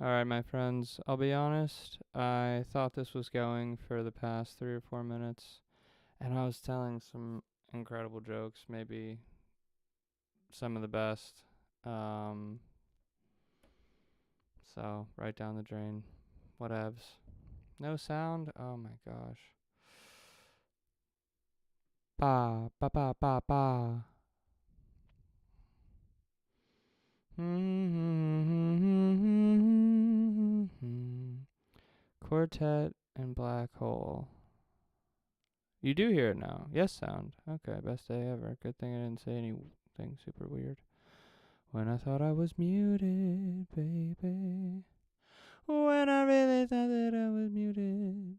Alright, my friends, I'll be honest, I thought this was going for the past 3 or 4 minutes, and I was telling some incredible jokes, maybe some of the best. Um, so, right down the drain. Whatevs. No sound? Oh my gosh. Ba, ba, ba, ba, ba. Quartet and Black Hole. You do hear it now. Yes sound. Okay, best day ever. Good thing I didn't say anything super weird. When I thought I was muted, baby. When I really thought that I was muted.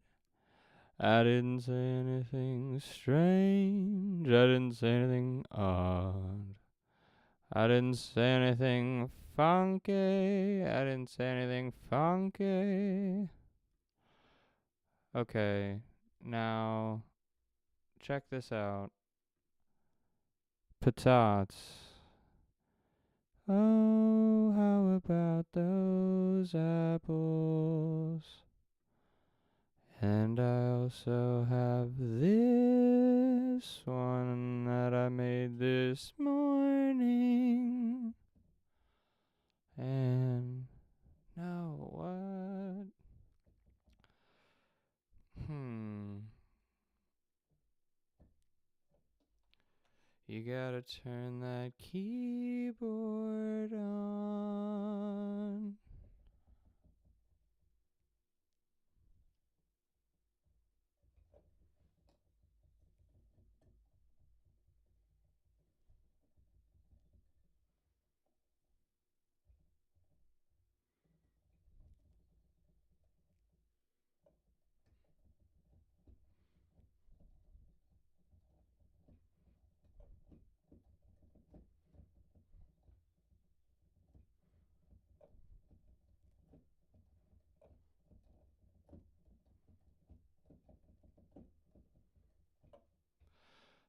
I didn't say anything strange. I didn't say anything odd. I didn't say anything funky. I didn't say anything funky. Okay, now check this out. Patats. Oh, how about those apples? And I also have this one that I made this morning. And now what? You gotta turn that keyboard on.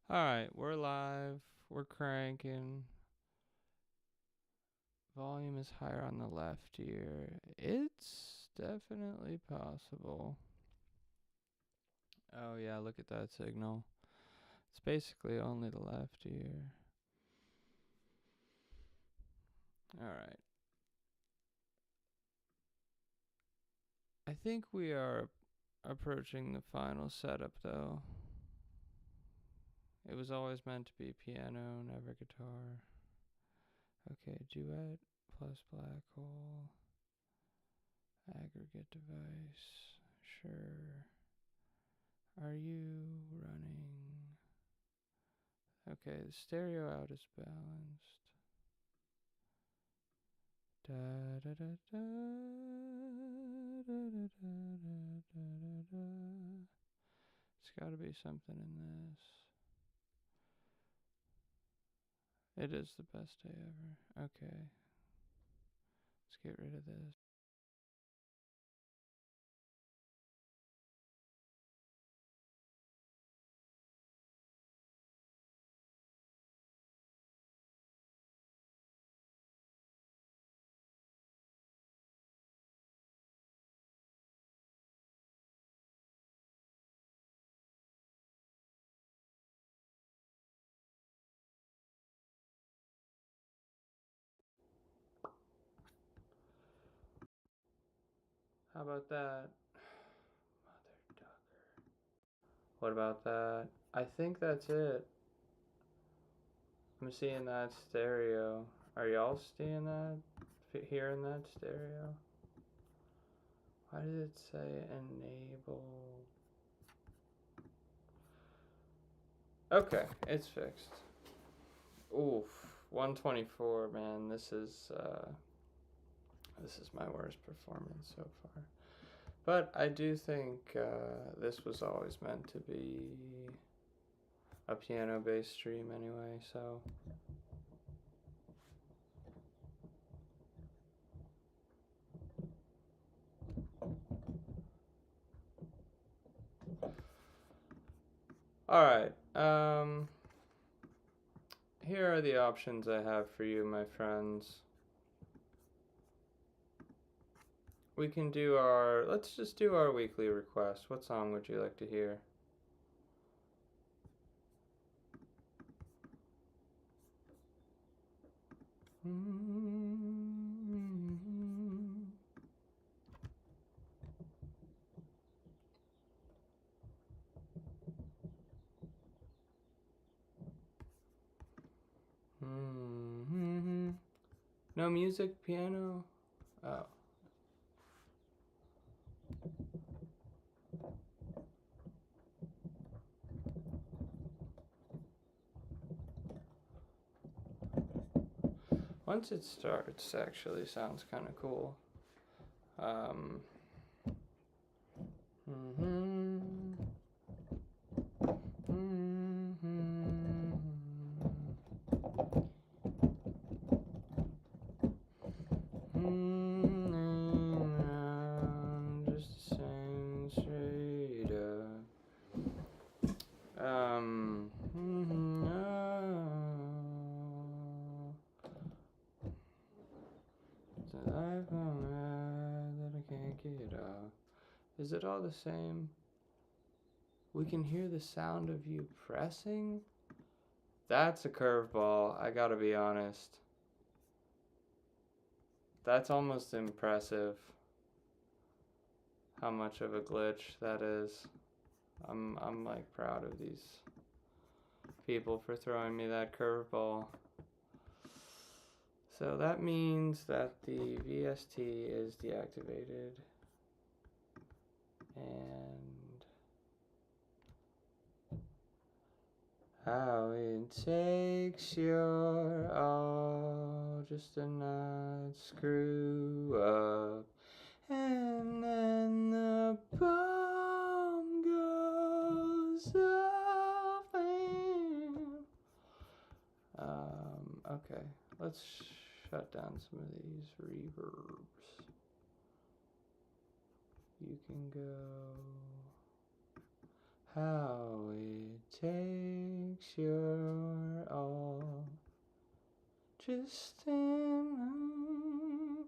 Alright, we're live. We're cranking. Volume is higher on the left ear. It's definitely possible. Oh yeah, look at that signal. It's basically only the left ear. Alright. I think we are approaching the final setup though. It was always meant to be piano, never guitar. Okay, duet plus black hole. Aggregate device. Sure. Are you running? Okay, the stereo out is balanced. Da da da da da da da da da. It's gotta be something in this. It is the best day ever. Okay. Let's get rid of this. How about that? Mother ducker. What about that? I think that's it. I'm seeing that stereo. Are y'all seeing that? Hearing that stereo? Why did it say enable? Okay, it's fixed. Oof, 124, man. This is my worst performance so far. But I do think this was always meant to be a piano-based stream anyway, so. Alright, here are the options I have for you, my friends. we can do let's just do our weekly request. What song would you like to hear? No music, piano? Oh. Once it starts, actually sounds kind of cool. Just sing straight up. It's a lifelong ride that I can't get off. Is it all the same? We can hear the sound of you pressing? That's a curveball, I gotta be honest. That's almost impressive. How much of a glitch that is. I'm like proud of these people for throwing me that curveball. So that means that the VST is deactivated. And how it takes your all, just a night screw up, and then the bomb goes off. Okay, let's shut down some of these reverbs. You can go. How it takes your all, just in.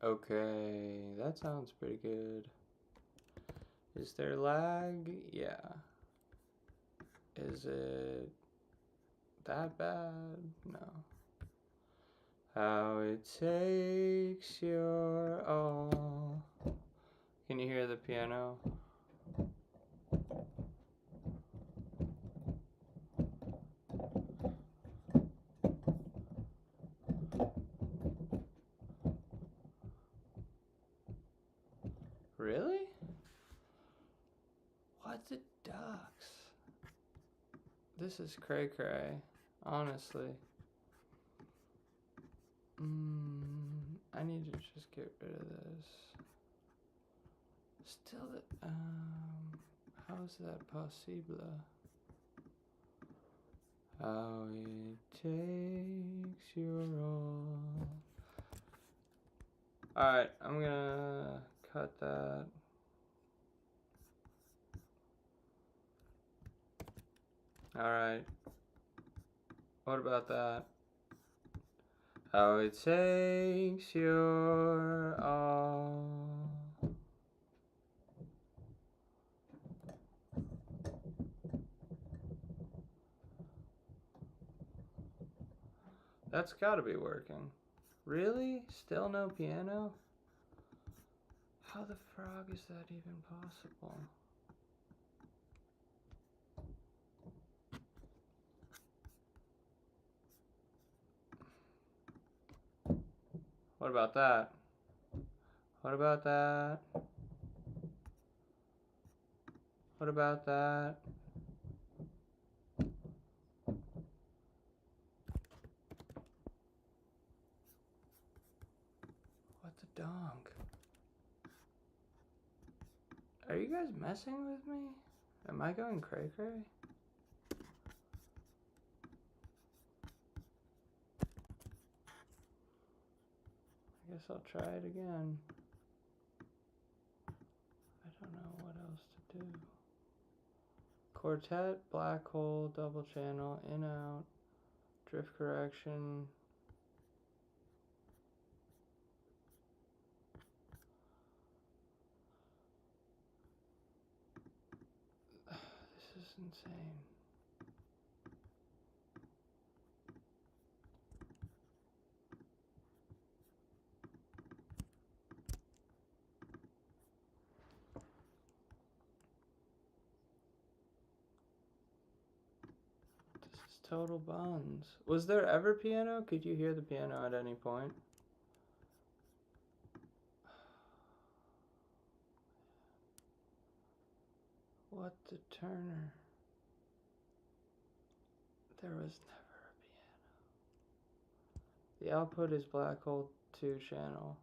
Okay, that sounds pretty good. Is there lag? Yeah. Is it that bad? No. How it takes your all. Can you hear the piano? Really? What the ducks? This is cray cray, honestly. I need to just get rid of this. Still, how is that possible? How it takes your all. Alright, I'm gonna cut that. Alright. What about that? How it takes your all. That's gotta be working. Really? Still no piano? How the frog is that even possible? What about that? What about that? What about that? What the donk? Are you guys messing with me? Am I going cray cray? I guess I'll try it again. I don't know what else to do. Quartet, black hole, double channel, in out, drift correction. insane. This is total buns. Was there ever piano? Could you hear the piano at any point? What the Turner? There was never a piano. The output is black hole 2 channel.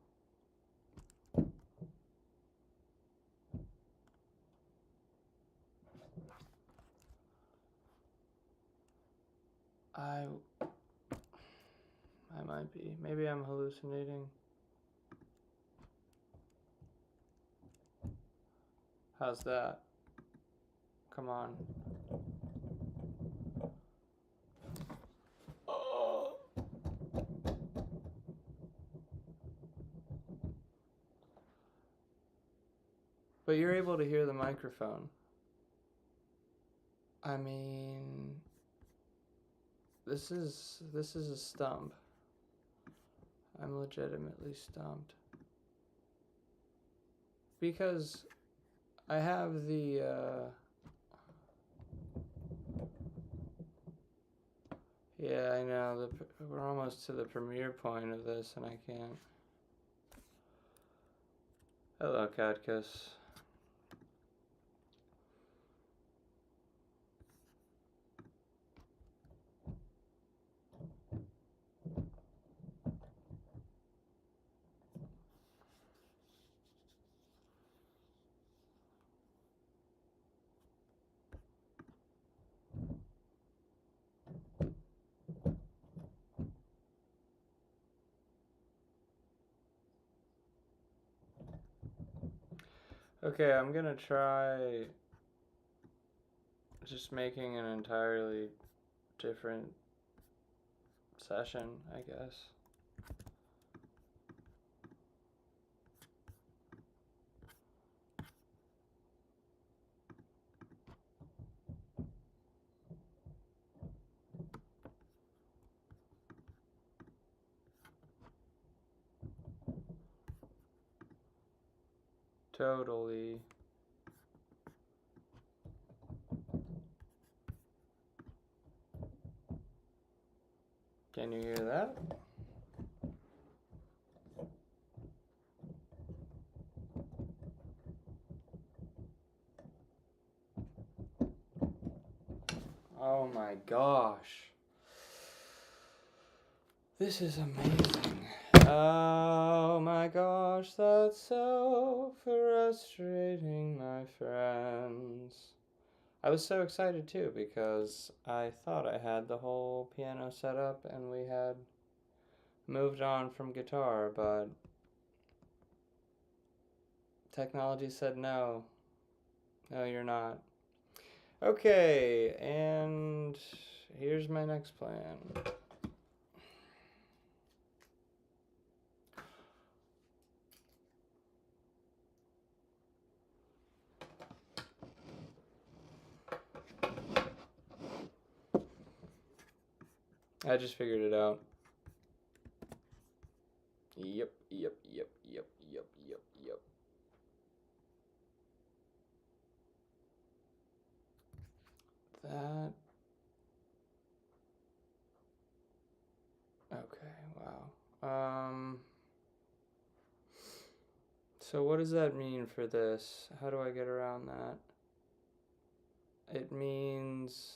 I might be. Maybe I'm hallucinating. How's that? Come on. Oh. But you're able to hear the microphone. I mean, this is a stump. I'm legitimately stumped. Because I have the yeah, I know, we're almost to the premiere point of this and I can't. Hello, Catkus. Okay, I'm gonna try just making an entirely different session, I guess. Totally. Can you hear that? Oh my gosh. This is amazing. Oh my gosh, that's so frustrating, my friends. I was so excited too because I thought I had the whole piano set up and we had moved on from guitar, but technology said no. No, you're not. Okay, and here's my next plan. I just figured it out. Yep. That. Okay, wow. So what does that mean for this? How do I get around that? It means...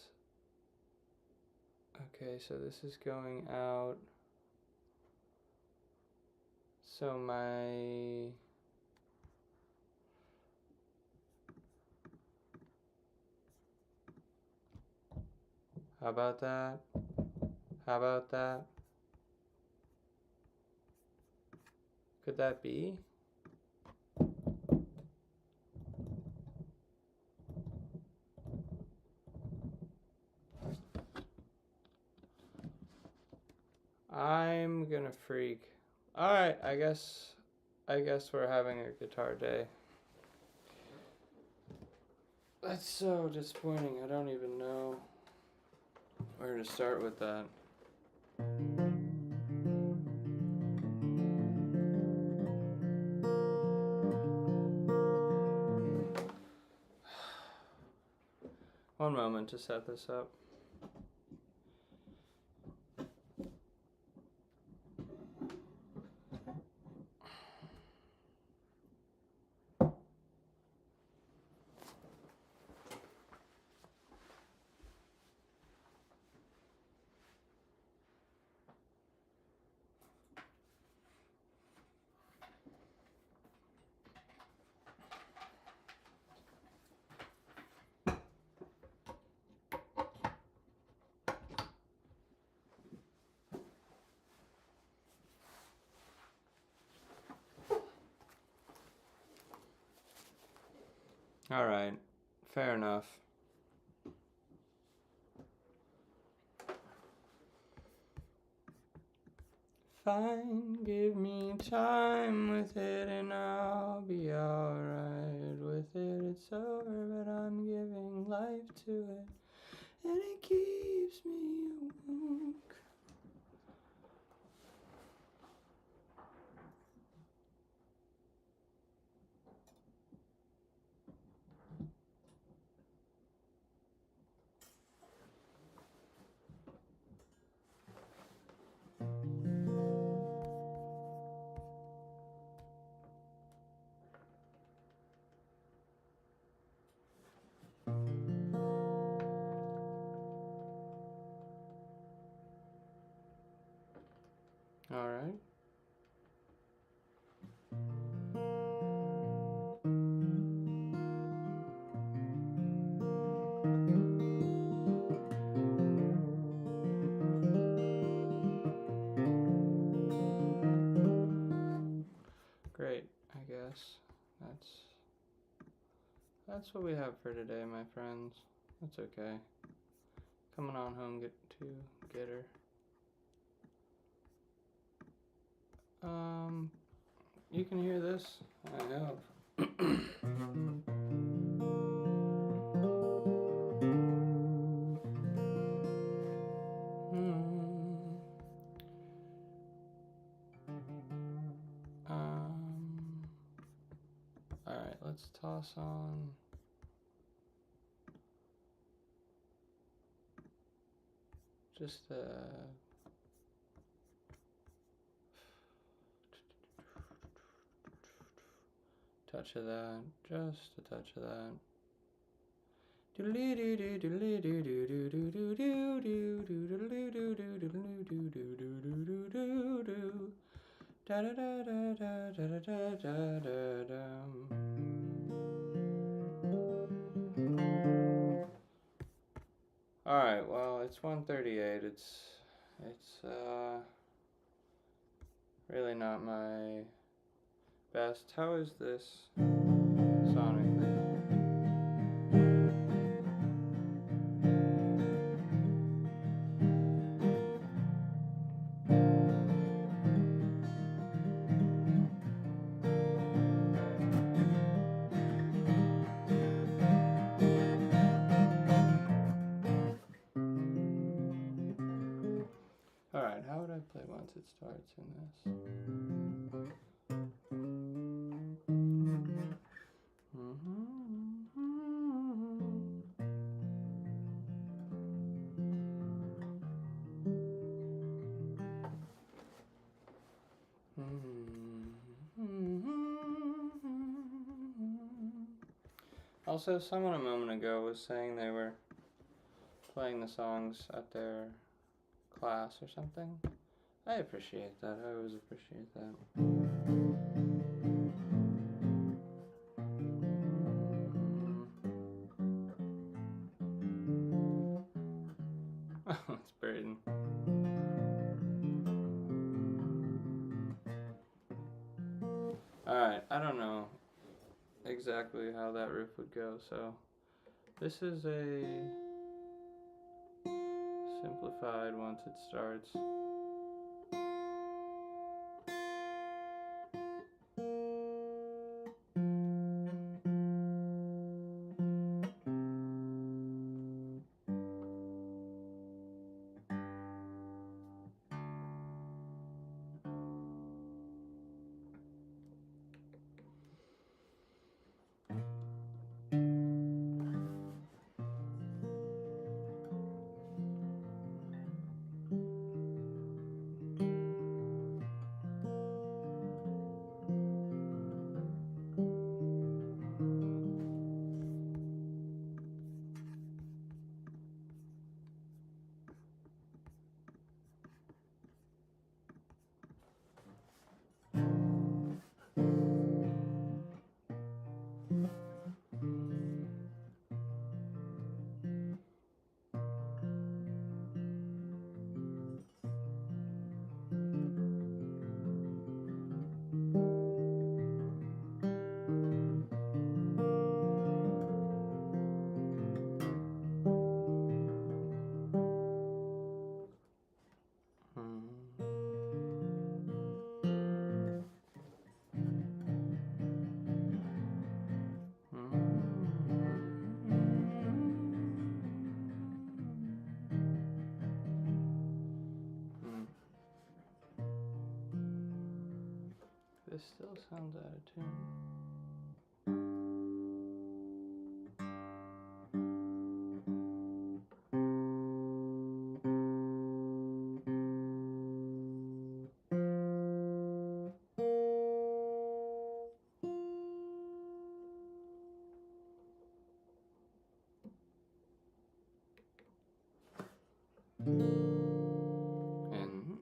Okay, so this is going out. So my... How about that? How about that? Could that be? I'm gonna freak. Alright, I guess we're having a guitar day. That's so disappointing. I don't even know where to start with that. One moment to set this up. Alright, fair enough. Fine, give me time with it and I'll be alright with it. It's over, but I'm giving life to it, and it keeps me awake. Alright. Great, I guess. That's what we have for today, my friends. That's okay. Coming on home to get her. You can hear this? I have. Alright, let's toss on just a touch of that, just a touch of that. Alright, well, it's 1:38. It's really not my best. How is this sonically? Alright, how would I play once it starts in this? Also, someone a moment ago was saying they were playing the songs at their class or something. I appreciate that. I always appreciate that. Oh, it's Braden. Alright, I don't know exactly how that riff would go, so this is a simplified once it starts. sounds out of tune.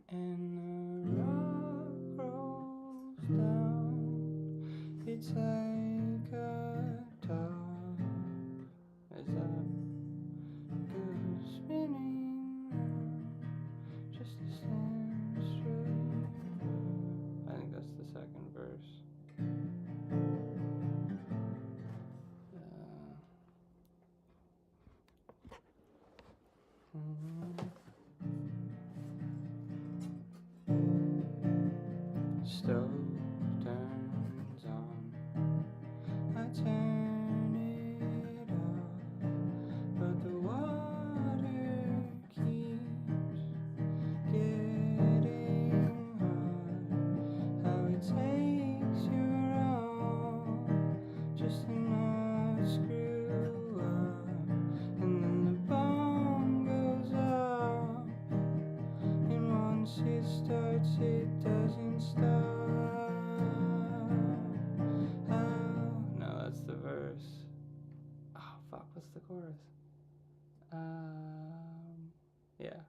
And the rock rolls down. It's like a top as I go spinning round, just to stand straight. I think that's the second verse. Stove turns on, I turn it off, but the water keeps getting hot. How it takes your arm just to not screw up, and then the bomb goes off, and once it starts it doesn't stop. No, that's the verse. Oh fuck, what's the chorus? Yeah.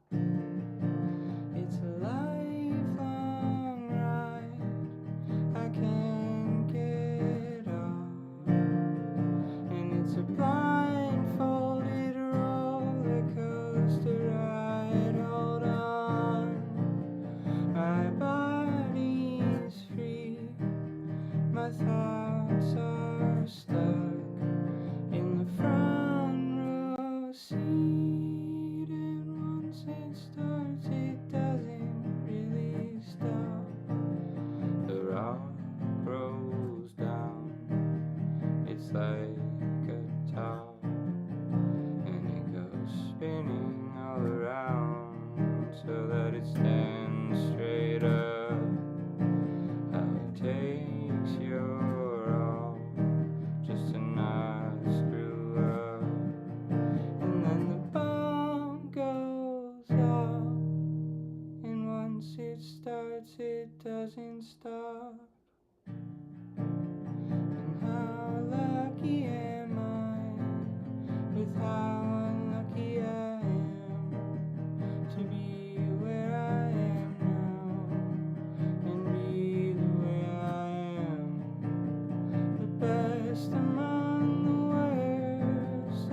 It's a lifelong ride, I can't get off, and it's a blindfolded roller coaster ride. Hold on, my body's free, my thoughts are stuck in the front row seat, and once it starts it doesn't really stop. The rock rolls down, it's like a top, and it goes spinning all around so that it stands straight up. How it takes your all just to not screw up, and then the bomb goes off, and once it starts it doesn't stop. And how lucky am I with how unlucky I am to be where I am now, and be the way I am, the best among the worst.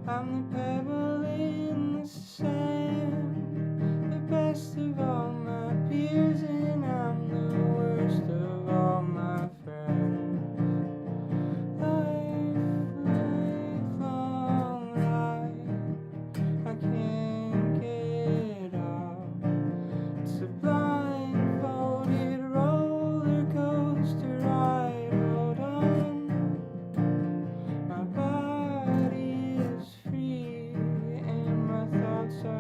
I'm the pebble in the sand, the best of all my peers, and I'm the worst of all my friends. Lifelong ride, I can't get off. It's a blindfolded roller coaster ride. Hold on, my body is free, and my thoughts are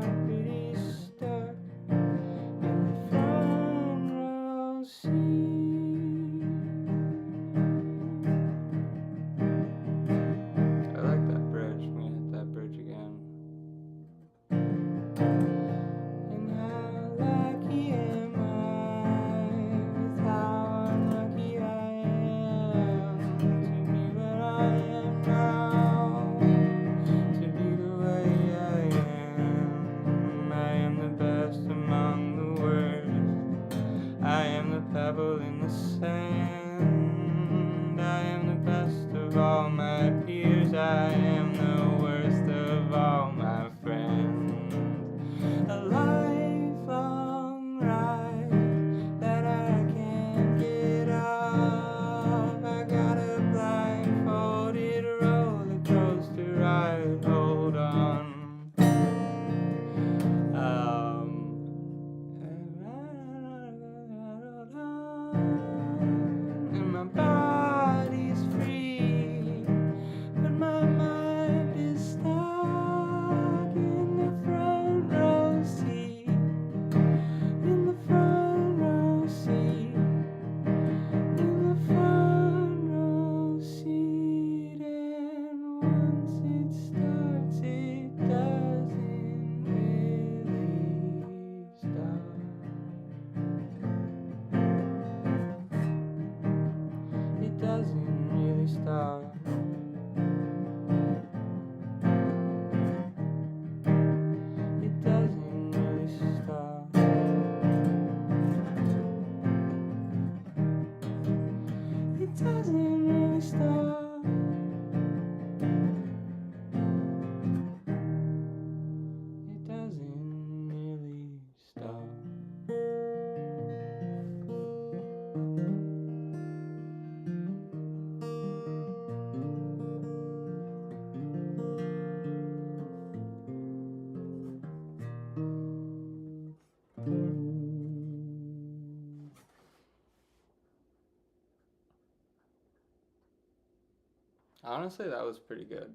Honestly, that was pretty good.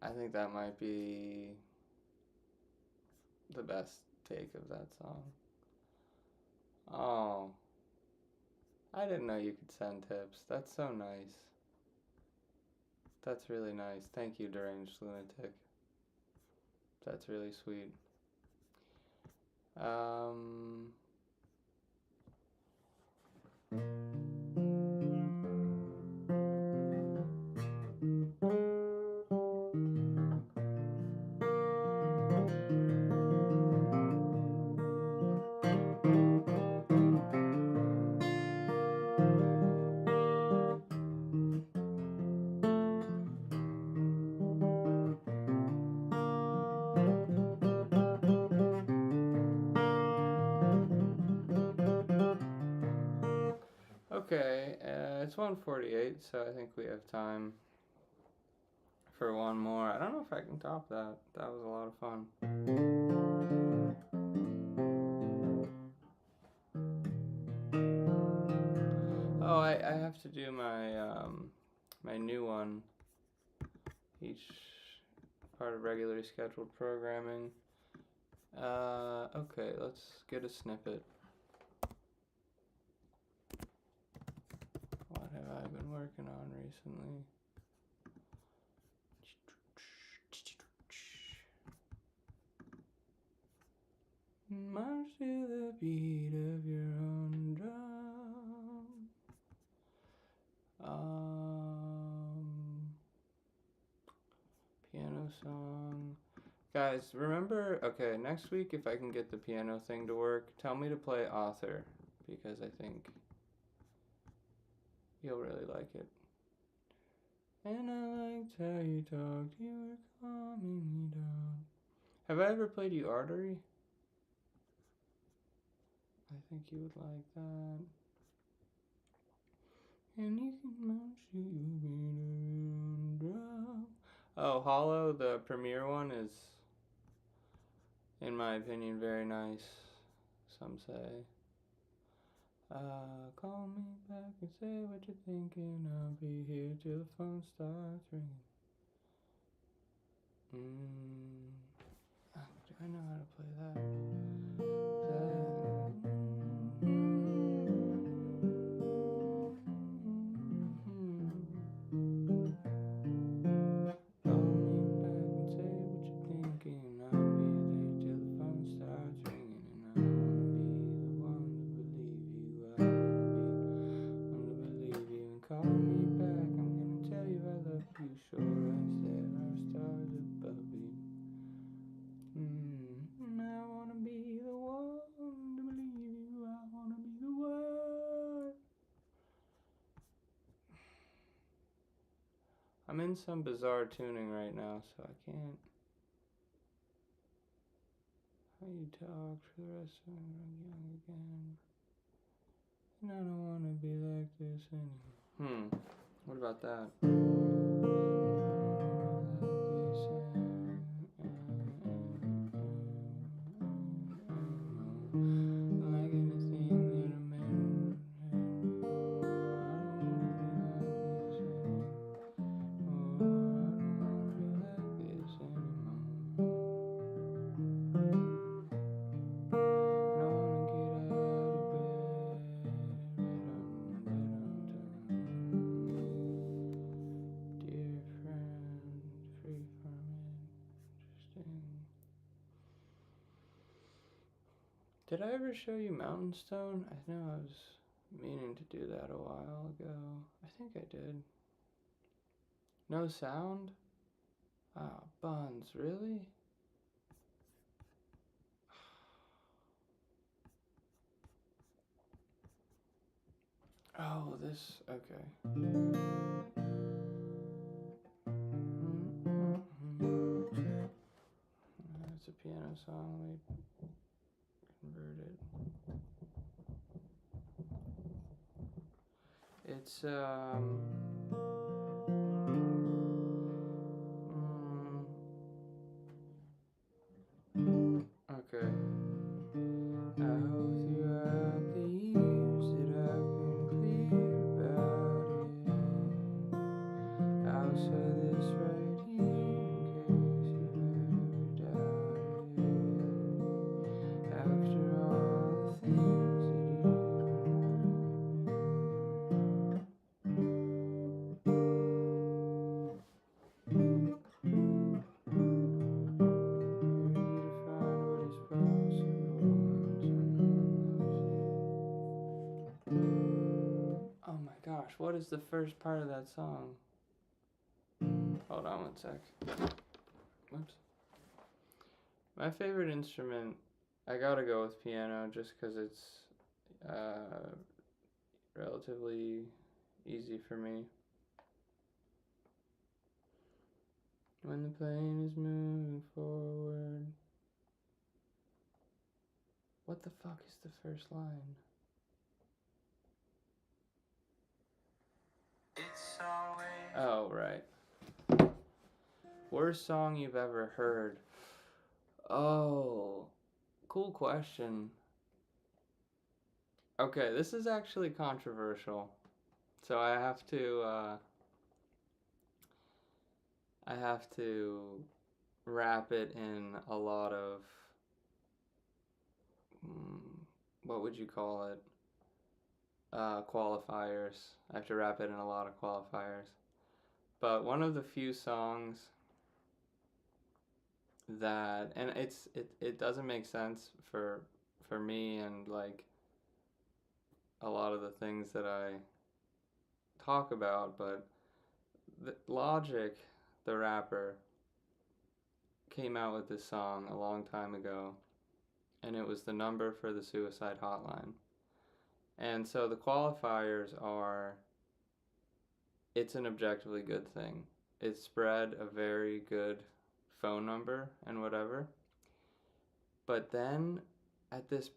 I think that might be the best take of that song. Oh, I didn't know you could send tips. That's so nice. That's really nice. Thank you, Deranged Lunatic. That's really sweet. Okay, it's 1:48, so I think we have time for one more. I don't know if I can top that. That was a lot of fun. Oh, I have to do my my new one. Each part of regularly scheduled programming. Okay, let's get a snippet. What have I been working on recently? March to the beat of your own drum. Piano song. Guys, remember, okay, next week if I can get the piano thing to work, tell me to play Author, because I think you'll really like it. And I liked how you talked, you were calming me down. Have I ever played you Artery? I think you would like that. And you can march to your own drum. Oh, Hollow, the premiere one, is, in my opinion, very nice, some say. Call me back and say what you're thinking. I'll be here till the phone starts ringing. Do I know how to play that? Call me back and say what you're thinking. I'll be there till the phone starts ringing. And I wanna be the one to believe you. I wanna be one to believe you. And call me back, I'm gonna tell you I love you. Sure as there are stars above you. I wanna be the one to believe you. I wanna be the one. I'm in some bizarre tuning right now, so I can't. How you talk for the rest of me, I'm young again. And I don't wanna be like this anymore. What about that? Like anything that a man had before. I don't wanna be like this anymore. I don't wanna get out of bed on time. Dear friend, free from interesting. Did I ever show you Mountain Stone? I know I was meaning to do that a while ago. I think I did. No sound? Ah, Buns, really? Oh, this, okay. It's a piano song, let me convert it. It's, okay. I hope throughout the years that I've been clear about it. what is the first part of that song? Hold on one sec. Whoops. My favorite instrument, I gotta go with piano just because it's relatively easy for me. When the plane is moving forward. What the fuck is the first line? It's always... Oh, right. Worst song you've ever heard? Oh, cool question. Okay, this is actually controversial. So I have to wrap it in a lot of what would you call it? Qualifiers. I have to wrap it in a lot of qualifiers. But one of the few songs that, and it doesn't make sense for me and like a lot of the things that I talk about, but Logic, the rapper, came out with this song a long time ago, and it was the number for the suicide hotline. And so the qualifiers are, it's an objectively good thing. It spread a very good phone number and whatever. But then at this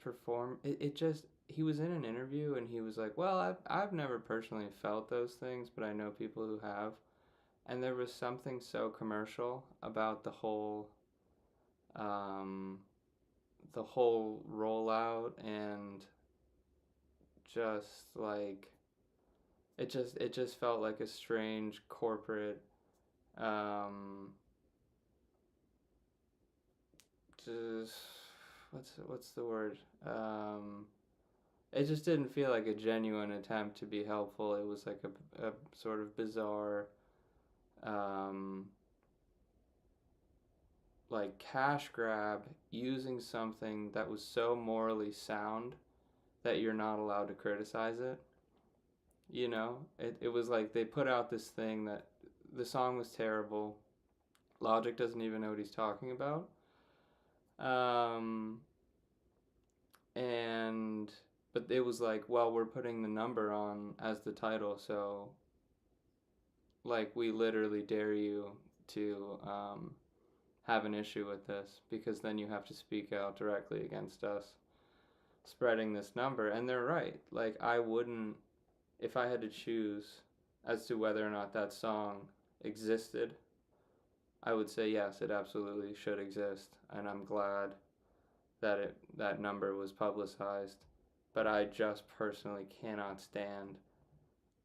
he was in an interview and he was like, well, I've never personally felt those things, but I know people who have. And there was something so commercial about the whole rollout, and just like it just felt like a strange corporate just what's the word, it just didn't feel like a genuine attempt to be helpful. It was like a sort of bizarre like cash grab using something that was so morally sound that you're not allowed to criticize it. You know, it was like they put out this thing that the song was terrible. Logic doesn't even know what he's talking about. But it was like, well, we're putting the number on as the title, so like we literally dare you to have an issue with this, because then you have to speak out directly against us spreading this number. And they're right. Like, I wouldn't, if I had to choose as to whether or not that song existed, I would say yes, it absolutely should exist, and I'm glad that that number was publicized. But I just personally cannot stand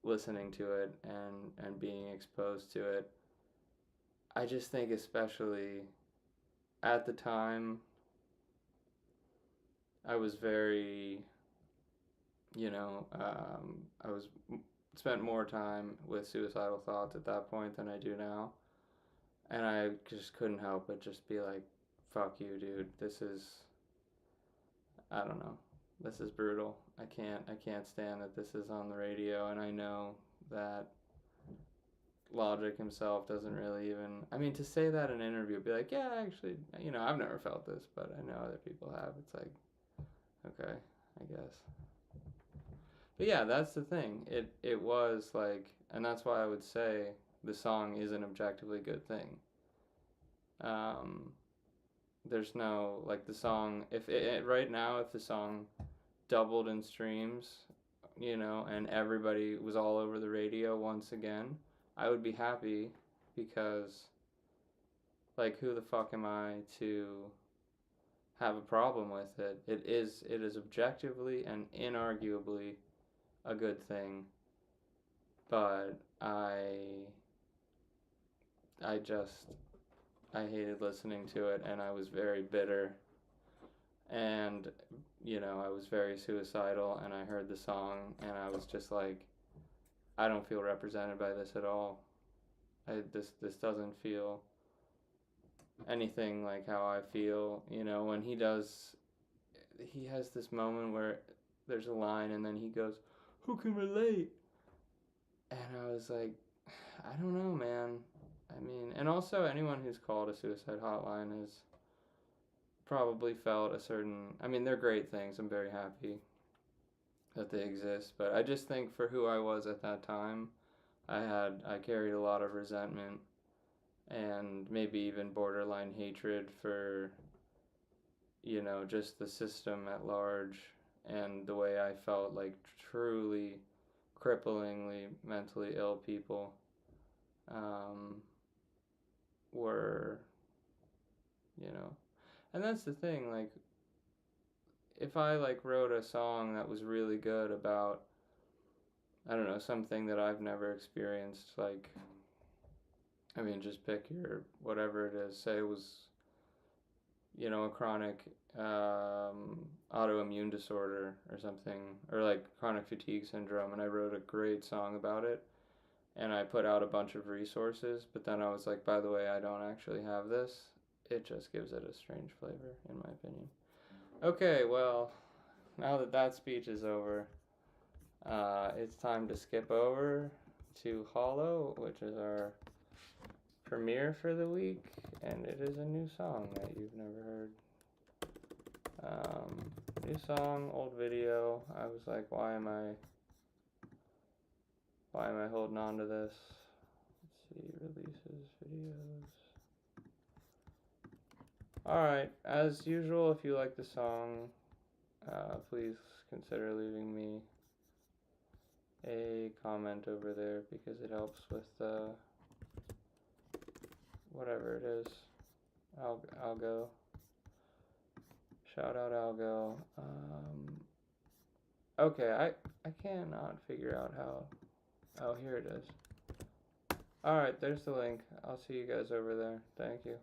listening to it and being exposed to it. I just think, especially at the time, I was very, I was spent more time with suicidal thoughts at that point than I do now, and I just couldn't help but just be like, "Fuck you, dude. This is, I don't know, this is brutal. I can't stand that this is on the radio, and I know that." Logic himself doesn't really even, I mean, to say that in an interview, be like, yeah, actually, I've never felt this, but I know other people have. It's like, okay, I guess. But yeah, that's the thing. It was like, and that's why I would say the song is an objectively good thing. There's no, like, the song, if right now, if the song doubled in streams, and everybody was all over the radio once again, I would be happy, because, like, who the fuck am I to have a problem with it? It is objectively and inarguably a good thing, but I hated listening to it, and I was very bitter, and I was very suicidal, and I heard the song, and I was just like, I don't feel represented by this at all. This doesn't feel anything like how I feel. When he has this moment where there's a line and then he goes, "Who can relate?" And I was like, I don't know, man. I mean, and also anyone who's called a suicide hotline has probably felt a certain, I mean, they're great things. I'm very happy that they exist, but I just think for who I was at that time, I carried a lot of resentment and maybe even borderline hatred for, you know, just the system at large and the way I felt like truly cripplingly mentally ill people were, you know. And that's the thing, like, if I like wrote a song that was really good about, I don't know, something that I've never experienced, like, I mean, just pick your whatever it is, say it was, you know, a chronic autoimmune disorder or something, or like chronic fatigue syndrome, and I wrote a great song about it, and I put out a bunch of resources, but then I was like, by the way, I don't actually have this. It just gives it a strange flavor, in my opinion. Okay, well, now that that speech is over, it's time to skip over to Hollow, which is our premiere for the week, and it is a new song that you've never heard. New song, old video. I was like, why am I holding on to this? Let's see, releases, videos. Alright, as usual, if you like the song, please consider leaving me a comment over there because it helps with whatever it is. Algo. Shout out Algo. Okay, I cannot figure out how. Oh, here it is. Alright, there's the link. I'll see you guys over there. Thank you.